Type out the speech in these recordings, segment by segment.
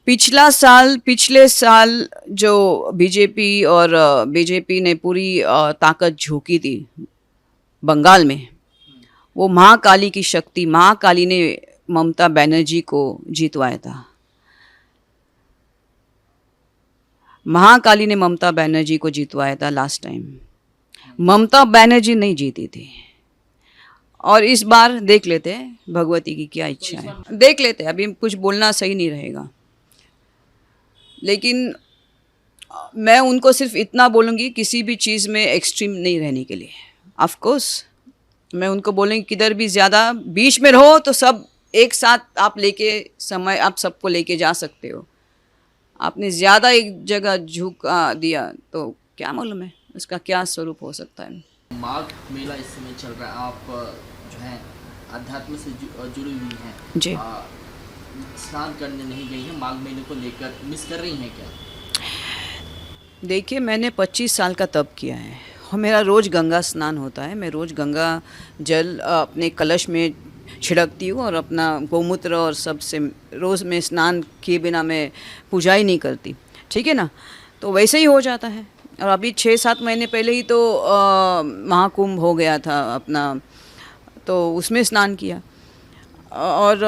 पिछले साल जो बीजेपी और बीजेपी ने पूरी ताकत झोंकी थी बंगाल में, वो महाकाली की शक्ति, महाकाली ने ममता बनर्जी को जीतवाया था। महाकाली ने ममता बनर्जी को जीतवाया था लास्ट टाइम। ममता बनर्जी नहीं जीती थी। और इस बार देख लेते हैं भगवती की क्या इच्छा है, देख लेते हैं। अभी कुछ बोलना सही नहीं रहेगा, लेकिन मैं उनको सिर्फ इतना बोलूँगी, किसी भी चीज़ में एक्सट्रीम नहीं रहने के लिए। ऑफ कोर्स मैं उनको बोलूँगी किधर भी ज़्यादा बीच में रहो तो सब एक साथ आप लेके समय आप सबको लेके जा सकते हो। आपने ज़्यादा एक जगह झुका दिया तो क्या मालूम है उसका क्या स्वरूप हो सकता है। माघ मेला इस समय चल रहा है, आप जो है अध्यात्म से जुड़ी हुई हैं जी। स्नान करने नहीं गई हैं, माघ मेले को लेकर मिस कर रही हैं क्या? देखिए, मैंने 25 साल का तप किया है और मेरा रोज़ गंगा स्नान होता है। मैं रोज़ गंगा जल अपने कलश में छिड़कती हूँ और अपना गोमूत्र और सब से रोज़ में स्नान किए बिना मैं पूजा ही नहीं करती, ठीक है ना। तो वैसे ही हो जाता है। और अभी 6-7 महीने पहले ही तो महाकुंभ हो गया था अपना, तो उसमें स्नान किया। और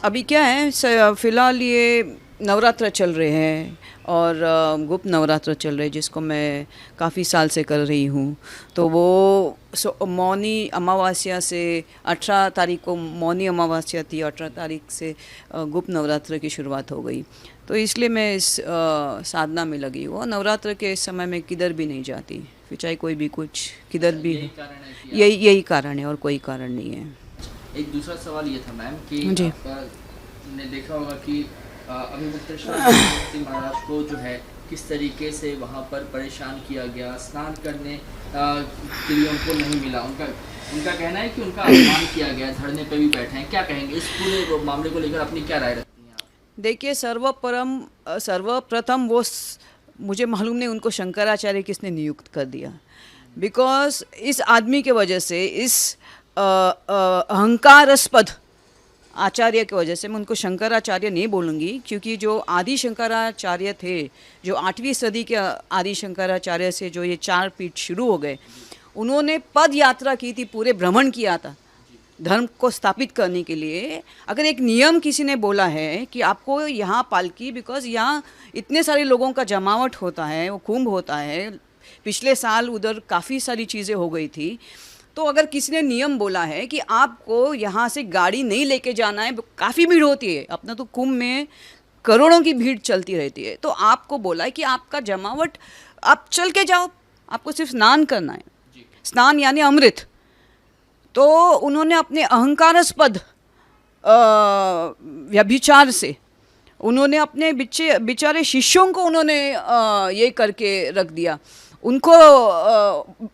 अभी क्या है, फ़िलहाल ये नवरात्र चल रहे हैं और गुप्त नवरात्र चल रहे हैं, जिसको मैं काफ़ी साल से कर रही हूँ। तो वो मौनी अमावस्या से 18 तारीख को मौनी अमावस्या थी, 18 तारीख से गुप्त नवरात्र की शुरुआत हो गई। तो इसलिए मैं इस साधना में लगी हूँ। नवरात्र के समय में किधर भी नहीं जाती, फिर चाहे कोई भी कुछ किधर भी, यही कारण है और कोई कारण नहीं है। एक दूसरा सवाल ये था मैम कि आपने देखा होगा कि अभिमुक्तेश्वर महाराज को जो है किस तरीके से वहाँ पर परेशान किया गया, स्नान करने के लिए उनको नहीं मिला। उनका कहना है कि उनका अपमान किया गया, धरने पे भी बैठे हैं। क्या कहेंगे इस पूरे मामले को लेकर, अपनी क्या राय रखती हैं आप? देखिए, सर्वप्रथम वो मुझे मालूम नहीं उनको शंकराचार्य किसने नियुक्त कर दिया। बिकॉज इस आदमी के वजह से, इस अहंकारास्पद आचार्य की वजह से, मैं उनको शंकराचार्य नहीं बोलूँगी, क्योंकि जो आदि शंकराचार्य थे, जो 8वीं सदी के आदि शंकराचार्य से जो ये 4 पीठ शुरू हो गए, उन्होंने पद यात्रा की थी, पूरे भ्रमण किया था धर्म को स्थापित करने के लिए। अगर एक नियम किसी ने बोला है कि आपको यहाँ पालकी, बिकॉज यहाँ इतने सारे लोगों का जमावट होता है, वो कुंभ होता है, पिछले साल उधर काफ़ी सारी चीज़ें हो गई थी। तो अगर किसी ने नियम बोला है कि आपको यहाँ से गाड़ी नहीं लेके जाना है, काफ़ी भीड़ होती है, अपना तो कुंभ में करोड़ों की भीड़ चलती रहती है, तो आपको बोला है कि आपका जमावट आप चल के जाओ, आपको सिर्फ स्नान करना है, स्नान यानी अमृत। तो उन्होंने अपने अहंकारास्पद व्यभिचार से उन्होंने अपने बेचारे शिष्यों को उन्होंने ये करके रख दिया, उनको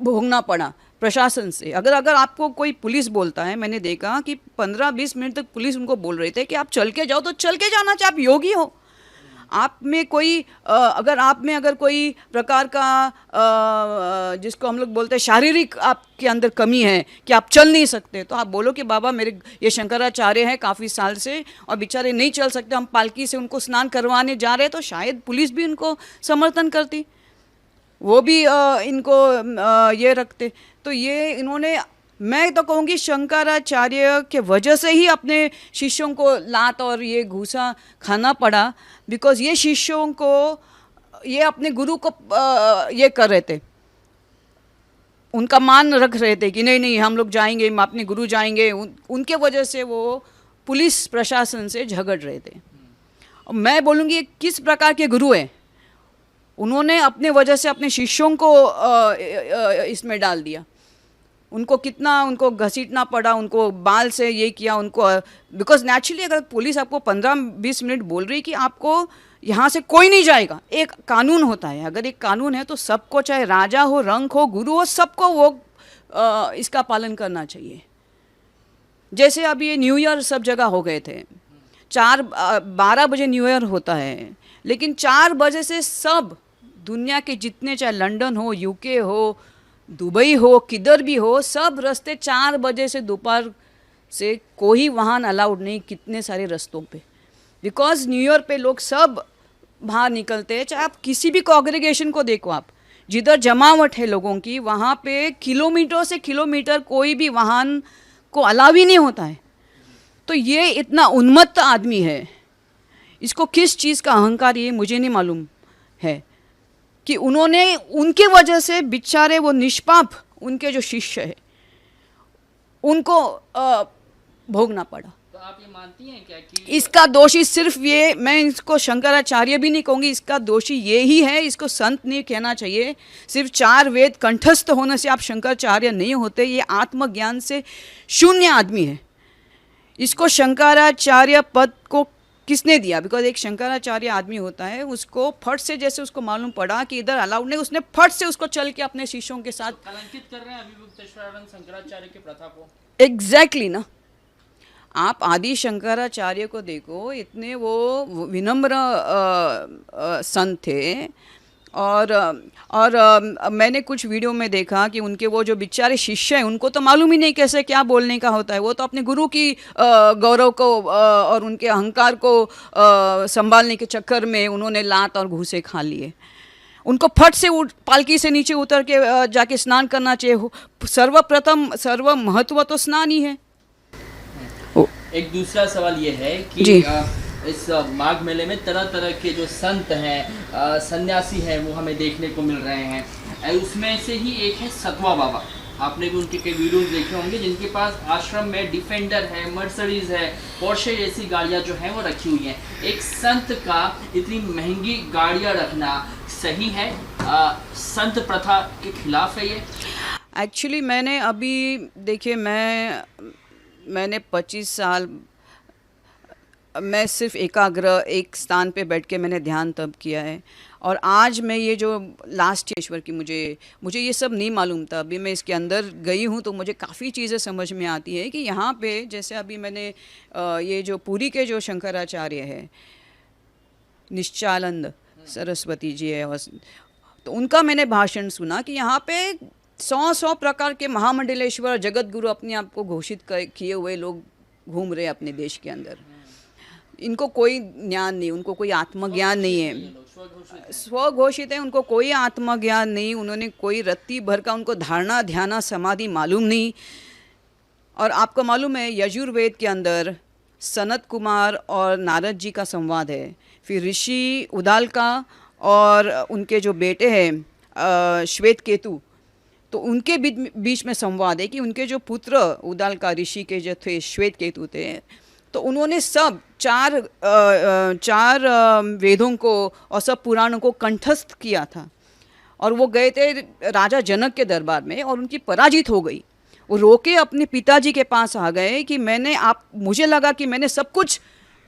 भोगना पड़ा प्रशासन से। अगर आपको कोई पुलिस बोलता है, मैंने देखा कि 15-20 मिनट तक पुलिस उनको बोल रहे थे कि आप चल के जाओ, तो चल के जाना चाहिए। आप योगी हो, आप में कोई अगर कोई प्रकार का जिसको हम लोग बोलते हैं शारीरिक आपके अंदर कमी है कि आप चल नहीं सकते, तो आप बोलो कि बाबा मेरे ये शंकराचार्य हैं काफ़ी साल से और बेचारे नहीं चल सकते, हम पालकी से उनको स्नान करवाने जा रहे हैं, तो शायद पुलिस भी उनको समर्थन करती, वो भी इनको ये रखते। तो ये इन्होंने, मैं तो कहूँगी शंकराचार्य के वजह से ही अपने शिष्यों को लात और ये घूसा खाना पड़ा। बिकॉज ये शिष्यों को, ये अपने गुरु को ये कर रहे थे, उनका मान रख रहे थे कि नहीं हम लोग जाएंगे, हम अपने गुरु जाएंगे। उनके वजह से वो पुलिस प्रशासन से झगड़ रहे थे। और मैं बोलूँगी किस प्रकार के गुरु हैं, उन्होंने अपने वजह से अपने शिष्यों को इसमें डाल दिया, उनको कितना उनको घसीटना पड़ा, उनको बाल से ये किया उनको। बिकॉज नेचुरली अगर पुलिस आपको 15-20 मिनट बोल रही कि आपको यहाँ से कोई नहीं जाएगा, एक कानून होता है, अगर एक कानून है तो सबको, चाहे राजा हो, रंक हो, गुरु हो, सबको वो इसका पालन करना चाहिए। जैसे अभी ये न्यू ईयर सब जगह हो गए थे, 12 बजे न्यू ईयर होता है, लेकिन 4 बजे से सब दुनिया के जितने, चाहे लंदन हो, यूके हो, दुबई हो, किधर भी हो, सब रास्ते 4 बजे से दोपहर से कोई वाहन अलाउड नहीं, कितने सारे रास्तों पे। बिकॉज न्यू ईयर पे लोग सब बाहर निकलते हैं, चाहे आप किसी भी कॉन्ग्रेगेशन को देखो, आप जिधर जमावट है लोगों की वहाँ पे किलोमीटर से किलोमीटर कोई भी वाहन को अलाउ ही नहीं होता है। तो ये इतना उन्मत्त आदमी है, इसको किस चीज़ का अहंकार ये मुझे नहीं मालूम है कि उन्होंने उनके वजह से बेचारे वो निष्पाप उनके जो शिष्य है उनको भोगना पड़ा। तो आप ये मानती हैं क्या कि इसका दोषी सिर्फ ये, मैं इसको शंकराचार्य भी नहीं कहूँगी, इसका दोषी ये ही है, इसको संत नहीं कहना चाहिए। सिर्फ 4 वेद कंठस्थ होने से आप शंकराचार्य नहीं होते, ये आत्मज्ञान से शून्य आदमी है। इसको शंकराचार्य पद को किसने दिया? बिकॉज एक शंकराचार्य आदमी होता है, उसको फट से जैसे उसको मालूम पड़ा कि इधर अलाउड नहीं, उसने फट से उसको चल के अपने शिष्यों के साथ कलंकित कर रहे हैं अभिमुक्तेश्वरानंद शंकराचार्य की प्रथा को। एग्जैक्टली ना। आप आदि शंकराचार्य को देखो, इतने वो विनम्र संत थे, और मैंने कुछ वीडियो में देखा कि उनके वो जो बेचारे शिष्य हैं उनको तो मालूम ही नहीं कैसे क्या बोलने का होता है। वो तो अपने गुरु की गौरव को और उनके अहंकार को संभालने के चक्कर में उन्होंने लात और घूसे खा लिए। उनको फट से पालकी से नीचे उतर के जाके स्नान करना चाहिए। सर्वप्रथम सर्व महत्व तो स्नान ही है। एक दूसरा सवाल ये है कि इस माघ मेले में तरह तरह के जो संत हैं, सन्यासी हैं, वो हमें देखने को मिल रहे हैं। उसमें से ही एक है सतवा बाबा। आपने भी उनके कई वीडियोस देखे होंगे जिनके पास आश्रम में डिफेंडर है, मर्सिडीज है, पोर्शे जैसी गाड़ियाँ जो हैं वो रखी हुई हैं। एक संत का इतनी महंगी गाड़ियाँ रखना सही है? संत प्रथा के खिलाफ है ये? एक्चुअली मैंने अभी देखिए, मैंने 25 साल मैं सिर्फ एकाग्र एक स्थान पे बैठ के मैंने ध्यान तब किया है। और आज मैं ये जो लास्ट ईश्वर की मुझे ये सब नहीं मालूम था। अभी मैं इसके अंदर गई हूँ तो मुझे काफ़ी चीज़ें समझ में आती है कि यहाँ पे जैसे अभी मैंने ये जो पुरी के जो शंकराचार्य है, निश्चलानंद सरस्वती जी है, तो उनका मैंने भाषण सुना कि यहाँ पे 100 प्रकार के महामंडलेश्वर जगत गुरु अपने आप को घोषित किए हुए लोग घूम रहे हैं अपने देश के अंदर। इनको कोई ज्ञान नहीं, उनको कोई आत्मज्ञान नहीं है, स्वघोषित है, उनको कोई आत्मज्ञान नहीं, उन्होंने कोई रत्ती भर का उनको धारणा ध्यान समाधि मालूम नहीं। और आपको मालूम है यजुर्वेद के अंदर सनत कुमार और नारद जी का संवाद है, फिर ऋषि उदालका और उनके जो बेटे हैं श्वेत केतु, तो उनके बीच में संवाद है कि उनके जो पुत्र उदालका ऋषि के जो थे श्वेत केतु थे, तो उन्होंने सब चार वेदों को और सब पुराणों को कंठस्थ किया था। और वो गए थे राजा जनक के दरबार में और उनकी पराजित हो गई। वो रोके अपने पिताजी के पास आ गए कि मुझे लगा कि मैंने सब कुछ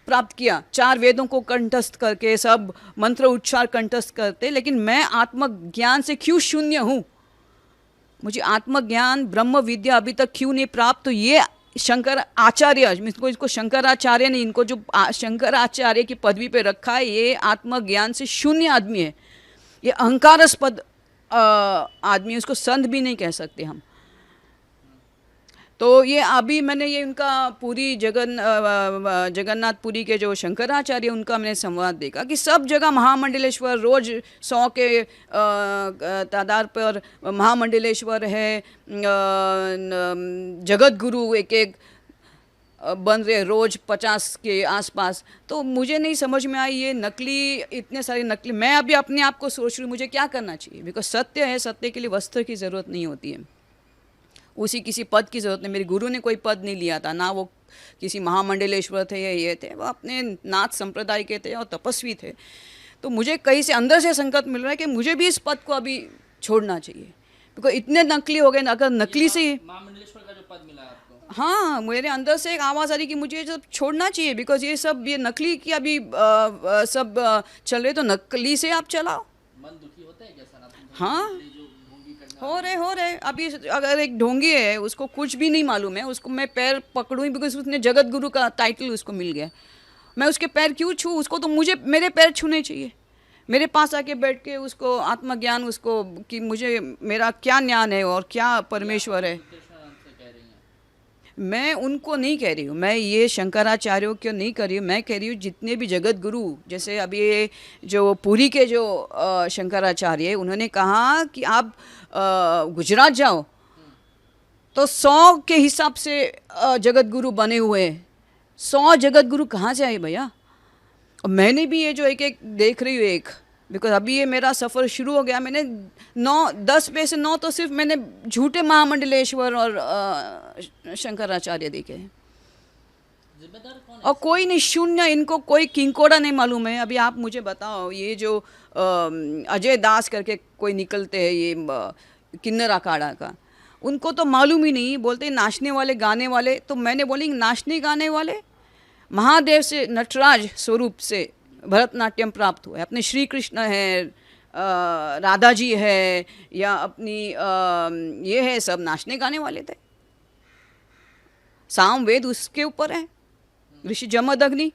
प्राप्त किया, 4 वेदों को कंठस्थ करके सब मंत्र उच्चार कंठस्थ करते, लेकिन मैं आत्मज्ञान से क्यों शून्य हूँ, मुझे आत्मज्ञान ब्रह्म विद्या अभी तक क्यों नहीं प्राप्त। तो ये शंकर आचार्य, इसको शंकराचार्य ने इनको जो शंकराचार्य की पदवी पे रखा है, ये आत्मज्ञान से शून्य आदमी है, ये अहंकारास्पद आदमी है, उसको संत भी नहीं कह सकते हम। तो ये अभी मैंने ये उनका पूरी जगन्नाथपुरी के जो शंकराचार्य उनका मैंने संवाद देखा कि सब जगह महामंडलेश्वर रोज 100 के तादाद पर महामंडलेश्वर है, जगत गुरु एक बन रहे रोज 50 के आसपास। तो मुझे नहीं समझ में आई ये नकली, इतने सारे नकली। मैं अभी अपने आप को सोच रही हूँ मुझे क्या करना चाहिए, बिकॉज सत्य है, सत्य के लिए वस्त्र की ज़रूरत नहीं होती है, उसी किसी पद की ज़रूरत नहीं। मेरे गुरु ने कोई पद नहीं लिया था, ना वो किसी महामंडलेश्वर थे या ये थे, वो अपने नाथ संप्रदाय के थे और तपस्वी थे। तो मुझे कहीं से अंदर से संकल्प मिल रहा है कि मुझे भी इस पद को अभी छोड़ना चाहिए, बिकॉज इतने नकली हो गए। अगर नकली से महामंडलेश्वर का जो पद मिला आपको, हाँ, मेरे अंदर से एक आवाज़ आ रही कि मुझे ये सब छोड़ना चाहिए, बिकॉज ये नकली की अभी सब चल रहे, तो नकली से आप चलाओ। मन दुखी होता है क्या सनातन? हाँ, हो रहे। अभी अगर एक ढोंगी है, उसको कुछ भी नहीं मालूम है, उसको मैं पैर पकड़ूँ बिकॉज उसने जगत गुरु का टाइटल उसको मिल गया, मैं उसके पैर क्यों छूँ? उसको तो मुझे मेरे पैर छूने चाहिए, मेरे पास आके बैठ के उसको आत्मज्ञान, उसको कि मुझे मेरा क्या ज्ञान है और क्या परमेश्वर है। मैं उनको नहीं कह रही हूँ, मैं ये शंकराचार्यों को नहीं कर रही हूँ, मैं कह रही हूँ जितने भी जगत गुरु, जैसे अभी ये जो पुरी के जो शंकराचार्य, उन्होंने कहा कि आप गुजरात जाओ तो 100 के हिसाब से जगत गुरु बने हुए हैं। 100 जगत गुरु कहाँ से आए भैया? और मैंने भी ये जो एक एक देख रही हूँ एक, बिकॉज अभी ये मेरा सफ़र शुरू हो गया, मैंने 10 में से 9 तो सिर्फ मैंने झूठे महामंडलेश्वर और शंकराचार्य देखे हैं। जिम्मेदार कौन है? और कोई नहीं, शून्य, इनको कोई किंकोड़ा नहीं मालूम है। अभी आप मुझे बताओ, ये जो अजय दास करके कोई निकलते हैं ये किन्नर अखाड़ा का, उनको तो मालूम ही नहीं, बोलते हैं नाचने वाले गाने वाले। तो मैंने बोली नाचने गाने वाले, महादेव से नटराज स्वरूप से भरतनाट्यम प्राप्त हुआ है। अपने श्री कृष्ण है, राधा जी है, या अपनी ये है, सब नाचने गाने वाले थे। सामवेद उसके ऊपर है, ऋषि जमदग्नि।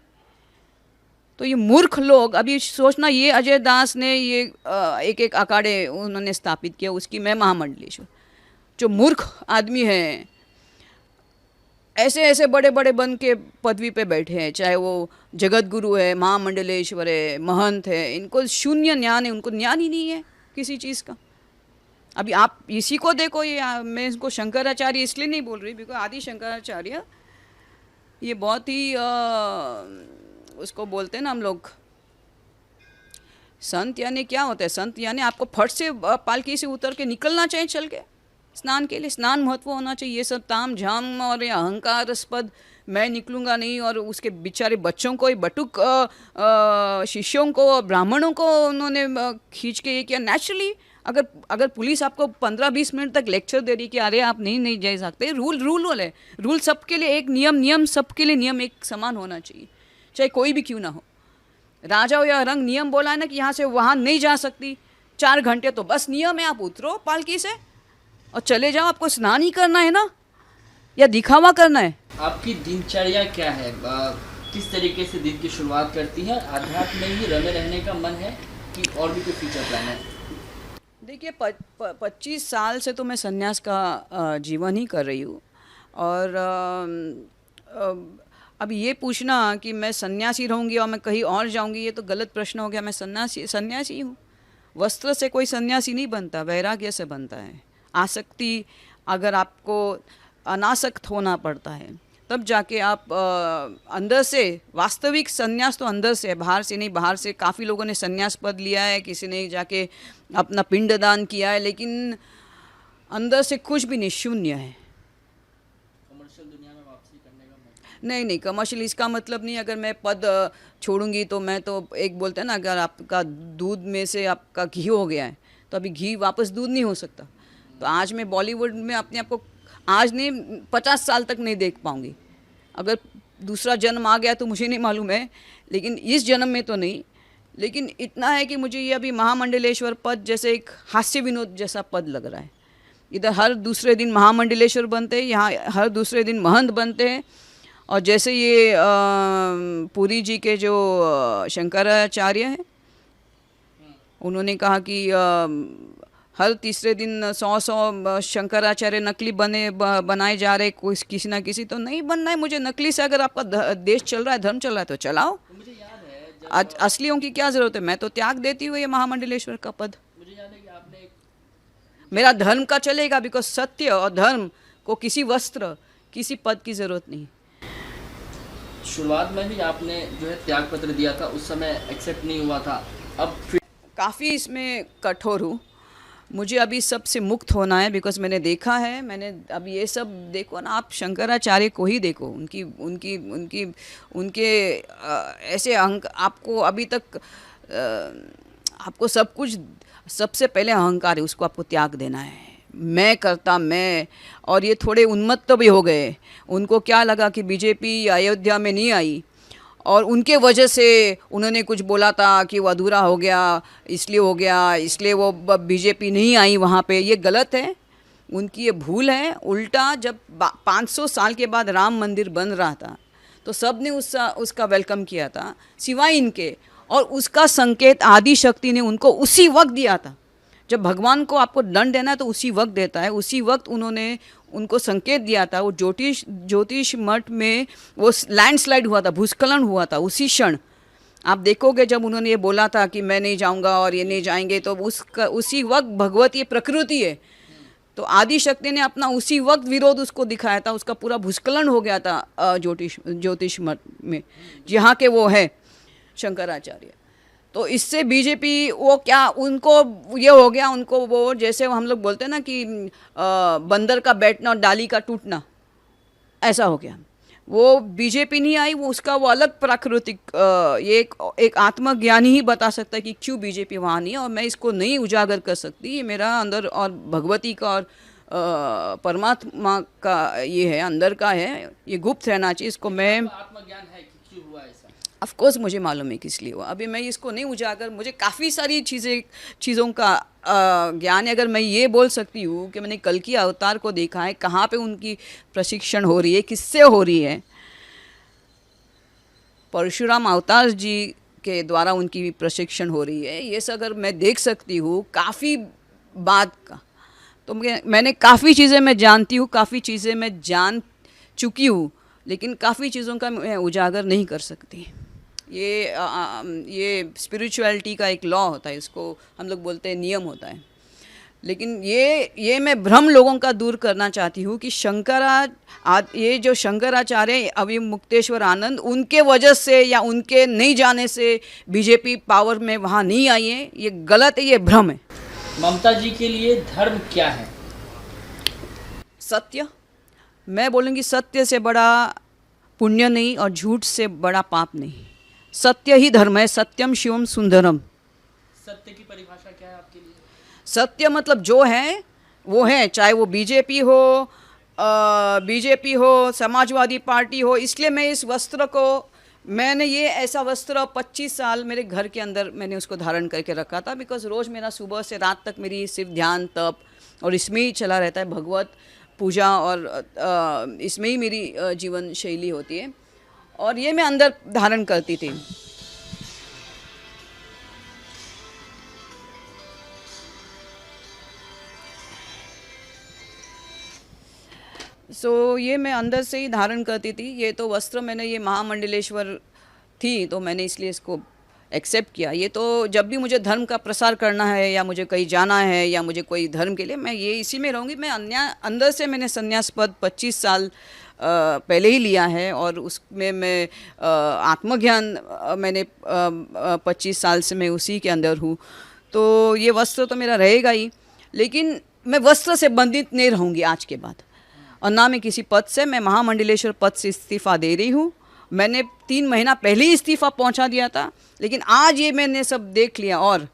तो ये मूर्ख लोग, अभी सोचना, ये अजय दास ने ये एक एक अखाड़े उन्होंने स्थापित किया, उसकी मैं महामंडलेश्वर। जो मूर्ख आदमी है, ऐसे ऐसे बड़े बड़े बन के पदवी पे बैठे हैं, चाहे वो जगत गुरु है, महामंडलेश्वर है, महंत है, इनको शून्य ज्ञान है, उनको ज्ञान ही नहीं है किसी चीज़ का। अभी आप इसी को देखो, ये मैं इसको शंकराचार्य इसलिए नहीं बोल रही बिकॉज आदि शंकराचार्य ये बहुत ही उसको बोलते हैं ना हम लोग, संत यानी क्या होता है? संत यानी आपको फट से पालकी से उतर के निकलना चाहिए चल के स्नान के लिए। स्नान महत्व होना चाहिए। ये सब ताम झाम और अहंकारस्पद मैं निकलूँगा नहीं, और उसके बेचारे बच्चों को, बटुक शिष्यों को, ब्राह्मणों को उन्होंने खींच के ये किया। नेचुरली अगर पुलिस आपको 15-20 मिनट तक लेक्चर दे रही कि अरे आप नहीं जा सकते, रूल है, रूल सबके लिए एक नियम सबके लिए नियम एक समान होना चाहिए, चाहे कोई भी क्यों ना हो। राजा हो या रंग, नियम बोला है ना कि यहाँ से वहाँ नहीं जा सकती, 4 घंटे तो बस नियम है। आप उतरो पालकी से और चले जाओ, आपको स्नान ही करना है ना, या दिखावा करना है? आपकी दिनचर्या क्या है? किस तरीके से दिन की शुरुआत करती है? आध्यात्म में ही रमे रहने का मन है कि और भी कोई फ्यूचर प्लान है? देखिए, 25 साल से तो मैं संन्यास का जीवन ही कर रही हूँ, और अब ये पूछना कि मैं सन्यासी रहूँगी और मैं कहीं और जाऊँगी, ये तो गलत प्रश्न हो गया। मैं सन्यासी हूँ। वस्त्र से कोई सन्यासी नहीं बनता, वैराग्य से बनता है। आसक्ति, अगर आपको अनासक्त होना पड़ता है तब जाके आप अंदर से, वास्तविक संन्यास तो अंदर से है, बाहर से नहीं। बाहर से काफ़ी लोगों ने संन्यास पद लिया है, किसी ने जाके अपना पिंडदान किया है, लेकिन अंदर से कुछ भी नहीं, शून्य है। कमर्शियल दुनिया में वापसी करने का मन? नहीं, कमर्शियल इसका मतलब नहीं अगर मैं पद छोड़ूंगी तो मैं तो, एक बोलते हैं ना, अगर आपका दूध में से आपका घी हो गया है तो अभी घी वापस दूध नहीं हो सकता। तो आज मैं बॉलीवुड में अपने आप को आज नहीं 50 साल तक नहीं देख पाऊंगी। अगर दूसरा जन्म आ गया तो मुझे नहीं मालूम है, लेकिन इस जन्म में तो नहीं। लेकिन इतना है कि मुझे ये अभी महामंडलेश्वर पद जैसे एक हास्य विनोद जैसा पद लग रहा है। इधर हर दूसरे दिन महामंडलेश्वर बनते हैं, यहाँ हर दूसरे दिन महंत बनते हैं। और जैसे ये पुरी जी के जो शंकराचार्य हैं, उन्होंने कहा कि हर तीसरे दिन 100 शंकराचार्य नकली बनाए जा रहे, कोई किसी ना किसी। तो नहीं बनना है मुझे नकली से। अगर आपका देश चल रहा है, धर्म चल रहा है तो चलाओ। मुझे याद है आज असलियों की क्या ज़रूरत है? मैं तो त्याग देती हूँ ये महामंडलेश्वर का पद। मुझे याद है कि आपने मेरा धर्म का चलेगा, बिकॉज सत्य और धर्म को किसी वस्त्र, किसी पद की ज़रूरत नहीं। शुरुआत में भी आपने जो है त्याग पत्र दिया था, उस समय एक्सेप्ट नहीं हुआ था, अब फिर काफ़ी इसमें कठोर हूँ। मुझे अभी सबसे मुक्त होना है, बिकॉज मैंने देखा है, मैंने अब ये सब देखो ना, आप शंकराचार्य को ही देखो, उनके ऐसे अंक आपको अभी तक आपको सब कुछ, सबसे पहले अहंकार है, उसको आपको त्याग देना है। मैं करता मैं, और ये थोड़े उन्मत्त भी हो गए। उनको क्या लगा कि बीजेपी अयोध्या में नहीं आई और उनके वजह से उन्होंने कुछ बोला था कि वो अधूरा हो गया, इसलिए वो बीजेपी नहीं आई वहाँ पे। ये गलत है, उनकी ये भूल है। उल्टा जब 500 साल के बाद राम मंदिर बन रहा था तो सब ने उसका वेलकम किया था, सिवाय इनके। और उसका संकेत आदि शक्ति ने उनको उसी वक्त दिया था जब भगवान को आपको दंड देना है तो उसी वक्त देता है। उसी वक्त उन्होंने उनको संकेत दिया था। वो ज्योतिष मठ में वो लैंडस्लाइड हुआ था, भूस्खलन हुआ था उसी क्षण। आप देखोगे जब उन्होंने ये बोला था कि मैं नहीं जाऊंगा और ये नहीं जाएंगे, तो उसी वक्त भगवत ये प्रकृति है, तो आदि शक्ति ने अपना उसी वक्त विरोध उसको दिखाया था। उसका पूरा भूस्खलन हो गया था ज्योतिष मठ में, जहाँ के वो है शंकराचार्य। तो इससे बीजेपी वो क्या, उनको ये हो गया, उनको वो जैसे हम लोग बोलते हैं ना कि बंदर का बैठना और डाली का टूटना, ऐसा हो गया। वो बीजेपी नहीं आई, वो उसका वो अलग प्राकृतिक ये एक आत्मज्ञानी ही बता सकता है कि क्यों बीजेपी वहाँ नहीं है, और मैं इसको नहीं उजागर कर सकती। ये मेरा अंदर और भगवती का और परमात्मा का ये है, अंदर का है, ये गुप्त रहना चाहिए। इसको मैं आत्मज्ञान है कि क्यों हुआ ऐसा? ऑफ कोर्स मुझे मालूम है किस लिए हुआ। अभी मैं इसको नहीं उजागर, मुझे काफ़ी सारी चीज़ों का ज्ञान है। अगर मैं ये बोल सकती हूँ कि मैंने कल की अवतार को देखा है, कहाँ पे उनकी प्रशिक्षण हो रही है, किससे हो रही है, परशुराम अवतार जी के द्वारा उनकी प्रशिक्षण हो रही है, ये सब अगर मैं देख सकती हूँ काफ़ी बात का, तो मैंने काफ़ी चीज़ें मैं जानती हूँ, काफ़ी चीज़ें मैं जान चुकी हूँ, लेकिन काफ़ी चीज़ों का मैं उजागर नहीं कर सकती। ये स्पिरिचुअलिटी का एक लॉ होता है, इसको हम लोग बोलते हैं नियम होता है। लेकिन ये मैं भ्रम लोगों का दूर करना चाहती हूँ कि ये जो शंकराचार्य अविमुक्तेश्वर आनंद, उनके वजह से या उनके नहीं जाने से बीजेपी पावर में वहाँ नहीं आई है, ये गलत है, ये भ्रम है। ममता जी के लिए धर्म क्या है? सत्य। मैं बोलूँगी सत्य से बड़ा पुण्य नहीं और झूठ से बड़ा पाप नहीं। सत्य ही धर्म है। सत्यम शिवम सुंदरम। सत्य की परिभाषा क्या है आपके लिए? सत्य मतलब जो है वो है, चाहे वो बीजेपी हो, समाजवादी पार्टी हो। इसलिए मैं इस वस्त्र को, मैंने ये ऐसा वस्त्र 25 साल मेरे घर के अंदर मैंने उसको धारण करके रखा था, बिकॉज रोज़ मेरा सुबह से रात तक मेरी सिर्फ ध्यान तप और इसमें ही चला रहता है, भगवत पूजा, और इसमें ही मेरी जीवन शैली होती है, और ये मैं अंदर धारण करती थी। ये मैं अंदर से ही धारण करती थी। ये तो वस्त्र मैंने, ये महामंडलेश्वर थी तो मैंने इसलिए इसको एक्सेप्ट किया। ये तो जब भी मुझे धर्म का प्रसार करना है या मुझे कहीं जाना है या मुझे कोई धर्म के लिए, मैं ये इसी में रहूँगी। मैं अंदर से मैंने संन्यास पद 25 साल पहले ही लिया है, और उसमें मैं आत्मज्ञान मैंने 25 साल से मैं उसी के अंदर हूँ। तो ये वस्त्र तो मेरा रहेगा ही, लेकिन मैं वस्त्र से बंधित नहीं रहूँगी आज के बाद, और ना मैं किसी पद से, मैं महामंडलेश्वर पद से इस्तीफ़ा दे रही हूँ। मैंने 3 महीना पहले ही इस्तीफ़ा पहुँचा दिया था, लेकिन आज ये मैंने सब देख लिया, और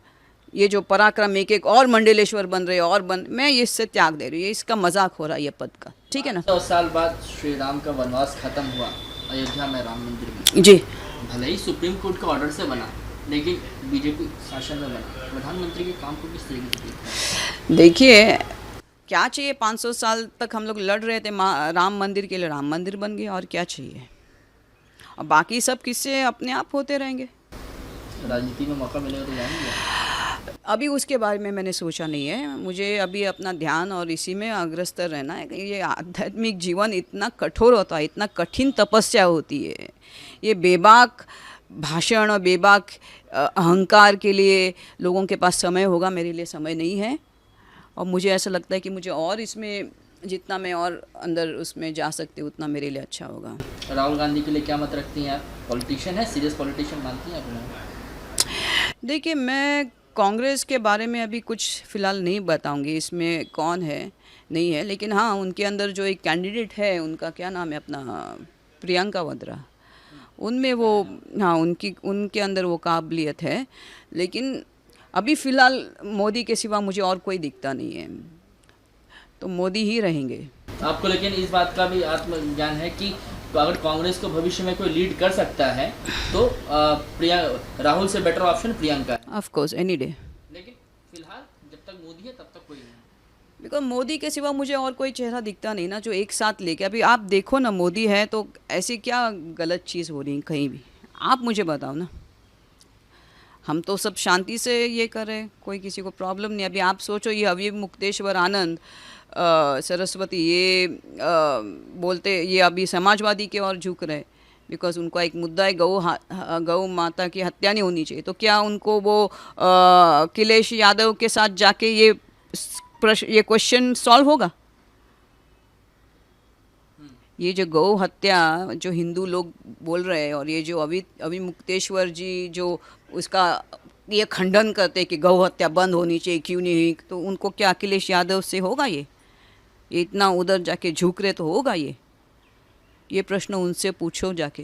ये जो पराक्रम एक और मंडलेश्वर बन रहे और मैं ये इससे त्याग दे रही हूँ। इसका मजाक हो रहा है ये पद का, ठीक है ना। 100 साल बाद श्री राम का वनवास खत्म हुआ अयोध्या में राम मंदिर में, जी, भले ही सुप्रीम कोर्ट का ऑर्डर से बना, लेकिन बीजेपी शासन में बना। प्रधानमंत्री के काम को किस तरीके से देखते हैं? देखिए क्या चाहिए, 500 साल तक हम लोग लड़ रहे थे राम मंदिर के लिए, राम मंदिर बन गया, और क्या चाहिए। और बाकी सब किससे अपने आप होते रहेंगे। राजनीति में मौका मिलेगा तो जाएंगे? अभी उसके बारे में मैंने सोचा नहीं है। मुझे अभी अपना ध्यान और इसी में अग्रस्त रहना है। ये आध्यात्मिक जीवन इतना कठोर होता है, इतना कठिन तपस्या होती है। ये बेबाक भाषण और बेबाक अहंकार के लिए लोगों के पास समय होगा, मेरे लिए समय नहीं है। और मुझे ऐसा लगता है कि मुझे और इसमें जितना मैं और अंदर उसमें जा सकती हूँ उतना मेरे लिए अच्छा होगा। राहुल गांधी के लिए क्या मत रखती हैं आप? पॉलिटिशियन है, सीरियस पॉलिटिशियन मानती हैं आप? देखिए, मैं कांग्रेस के बारे में अभी कुछ फ़िलहाल नहीं बताऊंगी, इसमें कौन है नहीं है, लेकिन हाँ उनके अंदर जो एक कैंडिडेट है, उनका क्या नाम है अपना, प्रियंका वाड्रा, उनमें वो, हाँ उनके अंदर वो काबिलियत है। लेकिन अभी फ़िलहाल मोदी के सिवा मुझे और कोई दिखता नहीं है, तो मोदी ही रहेंगे। आपको लेकिन इस बात का भी आत्मज्ञान है कि तो अगर कांग्रेस को भविष्य में कोई लीड कर सकता है तो राहुल से बेटर ऑप्शन प्रियंका है? Of course, any day. लेकिन फिलहाल जब तक मोदी है तब तक कोई नहीं। बिकॉज मोदी के सिवा मुझे और कोई चेहरा दिखता नहीं ना, जो एक साथ लेके, अभी आप देखो ना, मोदी है तो ऐसी क्या गलत चीज़ हो रही है कहीं भी, आप मुझे बताओ ना। हम तो सब शांति से ये कर रहे हैं, कोई किसी को प्रॉब्लम नहीं। अभी आप सोचो, ये अभी मुक्तेश्वर आनंद सरस्वती ये बोलते, ये अभी समाजवादी के ओर झुक रहे, बिकॉज उनका एक मुद्दा है गौ माता की हत्या नहीं होनी चाहिए। तो क्या उनको वो अखिलेश यादव के साथ जाके ये क्वेश्चन सॉल्व होगा? ये जो गौ हत्या जो हिंदू लोग बोल रहे हैं, और ये जो अभी मुक्तेश्वर जी जो उसका ये खंडन करते हैं कि गौ हत्या बंद होनी चाहिए, क्यों नहीं हुई, तो उनको क्या अखिलेश यादव से होगा? ये इतना उधर जाके झुक रहे तो होगा? ये प्रश्न उनसे पूछो जाके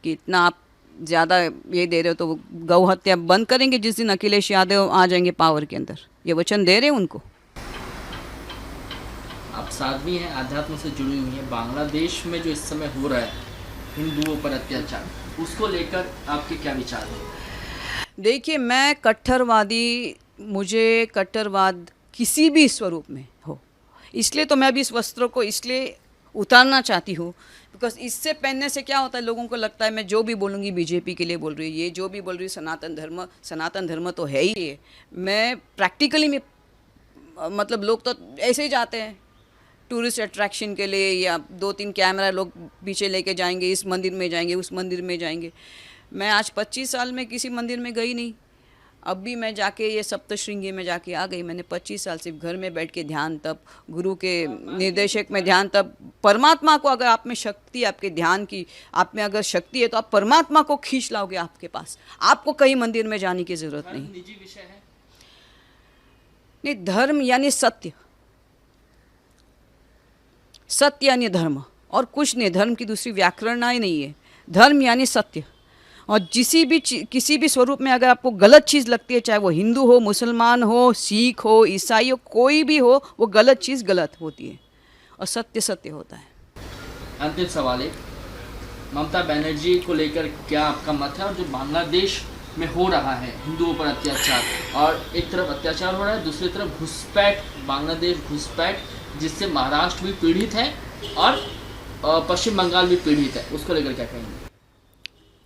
कि इतना आप ज़्यादा ये दे रहे हो, तो गौ हत्या बंद करेंगे जिस दिन अखिलेश यादव आ जाएंगे पावर के अंदर? ये वचन दे रहे हैं उनको? आप साध्वी हैं, आध्यात्म से जुड़ी हुई हैं। बांग्लादेश में जो इस समय हो रहा है हिंदुओं पर अत्याचार, उसको लेकर आपके क्या विचार हैं? देखिए, मैं कट्टरवादी, मुझे कट्टरवाद किसी भी स्वरूप में हो, इसलिए तो मैं भी इस वस्त्रों को इसलिए उतारना चाहती हूँ, बिकॉज इससे पहनने से क्या होता है, लोगों को लगता है मैं जो भी बोलूँगी बीजेपी के लिए बोल रही है, ये जो भी बोल रही है सनातन धर्म तो है ही है। मैं प्रैक्टिकली में मतलब लोग तो ऐसे ही जाते हैं टूरिस्ट अट्रैक्शन के लिए, या 2-3 कैमरा लोग पीछे लेके जाएंगे, इस मंदिर में जाएंगे, उस मंदिर में जाएंगे। मैं आज 25 साल में किसी मंदिर में गई नहीं। अब भी मैं जाके ये सप्तशृंगी में जाके आ गई। मैंने 25 साल सिर्फ घर में बैठ के ध्यान, तब गुरु के निर्देशक में ध्यान, तब परमात्मा को, अगर आप में शक्ति, आपके ध्यान की आप में अगर शक्ति है तो आप परमात्मा को खींच लाओगे आपके पास। आपको कहीं मंदिर में जाने की ज़रूरत नहीं। निजी विषय है नहीं, धर्म यानी सत्य, सत्य यानी धर्म, और कुछ नहीं। धर्म की दूसरी व्याकरणा ही नहीं है। धर्म यानी सत्य। और किसी भी स्वरूप में अगर आपको गलत चीज़ लगती है, चाहे वो हिंदू हो, मुसलमान हो, सिख हो, ईसाई हो, कोई भी हो, वो गलत चीज़ गलत होती है और सत्य सत्य होता है। अंतिम सवाल है, ममता बनर्जी को लेकर क्या आपका मत है? और जो बांग्लादेश में हो रहा है हिंदुओं पर अत्याचार, और एक तरफ अत्याचार हो रहा है, दूसरी तरफ घुसपैठ, बांग्लादेश घुसपैठ, जिससे महाराष्ट्र भी पीड़ित है और पश्चिम बंगाल भी पीड़ित है, उसको लेकर क्या कहेंगे?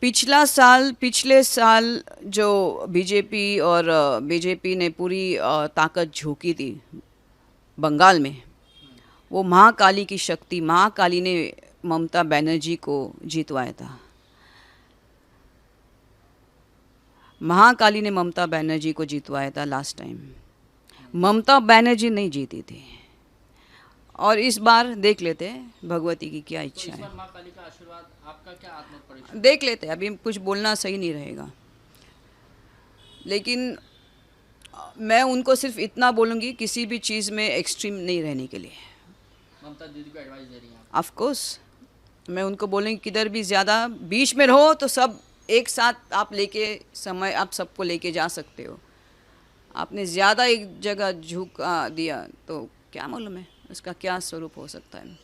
पिछले साल जो बीजेपी ने पूरी ताकत झोंकी थी बंगाल में, वो महाकाली की शक्ति, महाकाली ने ममता बनर्जी को जीतवाया था। महाकाली ने ममता बनर्जी को जीतवाया था लास्ट टाइम। ममता बनर्जी नहीं जीती थी। और इस बार देख लेते हैं भगवती की क्या इच्छा है। मां काली का आशीर्वाद, आपका क्या आत्मिक परिचय? देख लेते हैं, अभी कुछ बोलना सही नहीं रहेगा, लेकिन मैं उनको सिर्फ इतना बोलूँगी, किसी भी चीज़ में एक्सट्रीम नहीं रहने के लिए। ममता दीदी को एडवाइस दे रही हैं? ऑफ कोर्स मैं उनको बोलूँगी किधर भी ज़्यादा बीच में रहो तो सब एक साथ आप लेके समय आप सबको लेके जा सकते हो। आपने ज़्यादा एक जगह झुका दिया तो क्या मालूम है उसका क्या स्वरूप हो सकता है।